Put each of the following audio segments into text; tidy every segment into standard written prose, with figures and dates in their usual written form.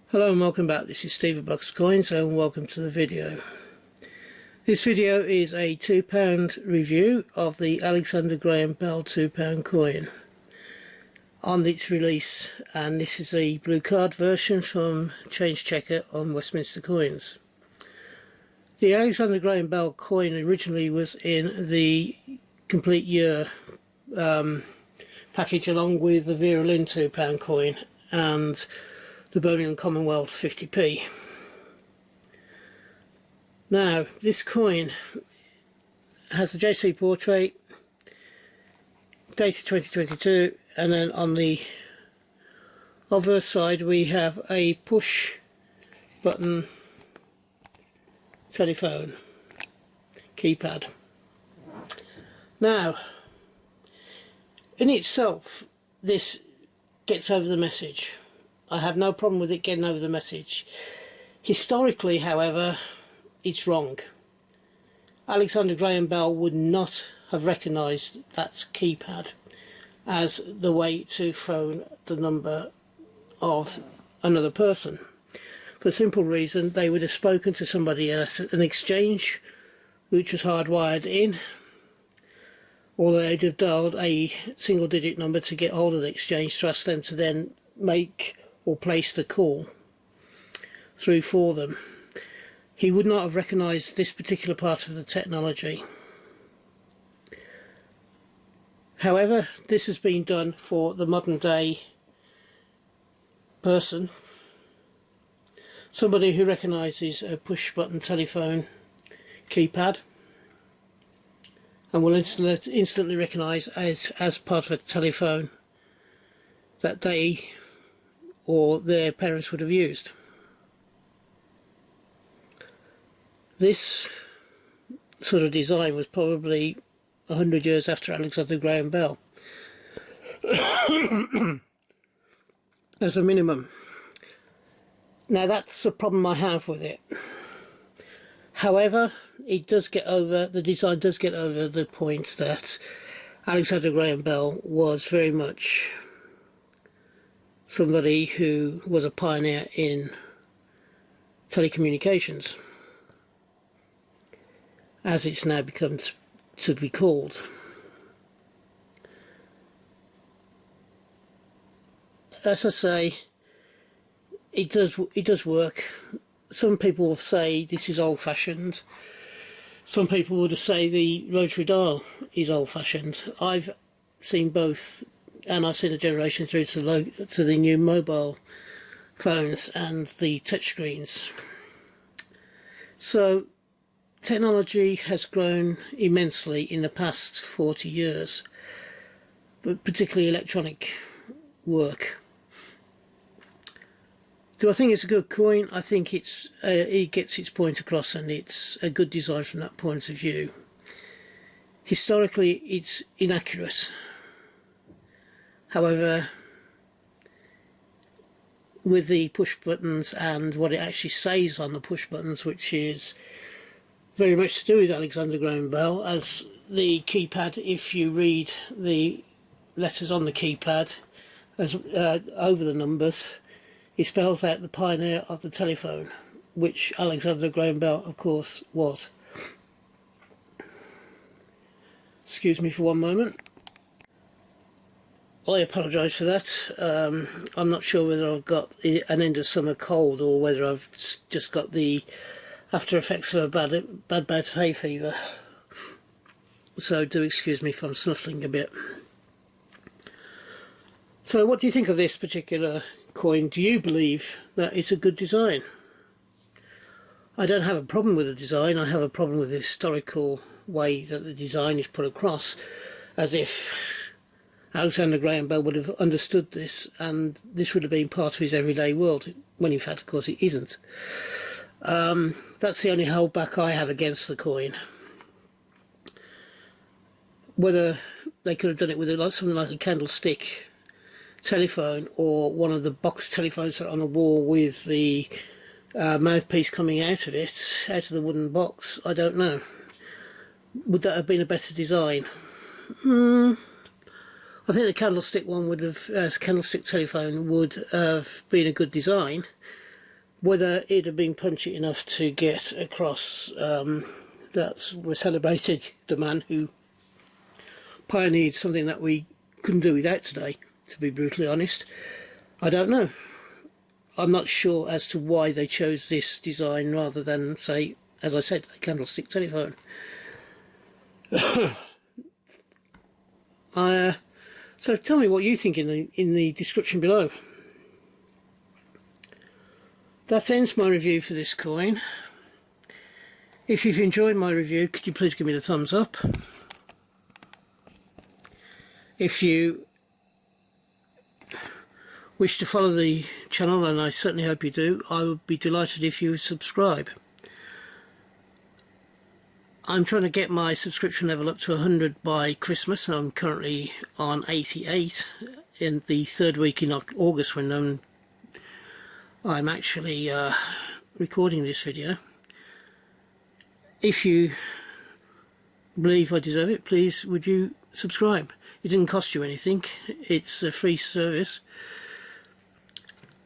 Hello and welcome back. This is Steve at Box Coins and welcome to the video. This video is a £2 review of the Alexander Graham Bell £2 coin on its release, and this is a blue card version from Change Checker on Westminster Coins. The Alexander Graham Bell coin originally was in the complete year package along with the Vera Lynn £2 coin and the Birmingham Commonwealth 50p. Now this coin has the JC portrait dated 2022, and then on the other side we have a push button telephone keypad. Now in itself this gets over the message. I have no problem with it getting over the message. Historically, however, it's wrong. Alexander Graham Bell would not have recognised that keypad as the way to phone the number of another person. For the simple reason, they would have spoken to somebody at an exchange which was hardwired in, or they'd have dialed a single digit number to get hold of the exchange to ask them to then make or place the call through for them. He would not have recognised this particular part of the technology. However, this has been done for the modern day person, somebody who recognises a push button telephone keypad and will instantly recognise it as part of a telephone that they or their parents would have used. This sort of design was probably 100 years after Alexander Graham Bell as a minimum. Now that's the problem I have with it. However, it does get over, the design does get over the point that Alexander Graham Bell was very much somebody who was a pioneer in telecommunications, as it's now become to be called. As I say, it does work. Some people will say this is old-fashioned. Some people would say the rotary dial is old-fashioned. I've seen both, and I've seen the generation through to the new mobile phones and the touchscreens. So technology has grown immensely in the past 40 years, but particularly electronic work. Do I think it's a good coin? I think it gets its point across, and it's a good design from that point of view. Historically, it's inaccurate. However, with the push buttons and what it actually says on the push buttons, which is very much to do with Alexander Graham Bell, as the keypad, if you read the letters on the keypad as over the numbers, it spells out the pioneer of the telephone, which Alexander Graham Bell, of course, was. Excuse me for one moment. Well, I apologise for that. I'm not sure whether I've got an end of summer cold or whether I've just got the after effects of a bad hay fever. So do excuse me if I'm snuffling a bit. So what do you think of this particular coin? Do you believe that it's a good design? I don't have a problem with the design. I have a problem with the historical way that the design is put across, as if Alexander Graham Bell would have understood this and this would have been part of his everyday world, when in fact of course it isn't. That's the only holdback I have against the coin. Whether they could have done it with something like a candlestick telephone or one of the box telephones that are on the wall with the mouthpiece coming out of it, out of the wooden box, I don't know. Would that have been a better design? I think the candlestick one would have, candlestick telephone would have been a good design, Whether it had been punchy enough to get across that we celebrated the man who pioneered something that we couldn't do without today, to be brutally honest, I don't know. I'm not sure as to why they chose this design rather than, say, as I said, a candlestick telephone. So tell me what you think in the description below. That ends my review for this coin. If you've enjoyed my review, could you please give me the thumbs up? If you wish to follow the channel, and I certainly hope you do, I would be delighted if you would subscribe. I'm trying to get my subscription level up to 100 by Christmas. I'm currently on 88 in the third week in August when I'm actually recording this video. If you believe I deserve it, please would you subscribe. It didn't cost you anything, it's a free service.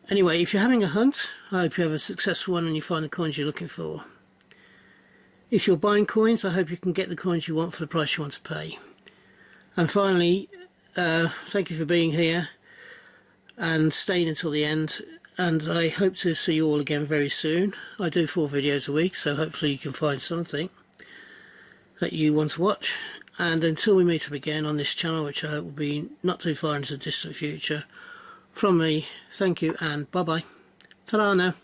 Anyway, if you're having a hunt, I hope you have a successful one and you find the coins you're looking for. If you're buying coins, I hope you can get the coins you want for the price you want to pay. And finally, thank you for being here and staying until the end, and I hope to see you all again very soon. I do 4 videos a week, so hopefully you can find something that you want to watch. And until we meet up again on this channel, which I hope will be not too far into the distant future, from me, thank you and bye bye. Ta-da now.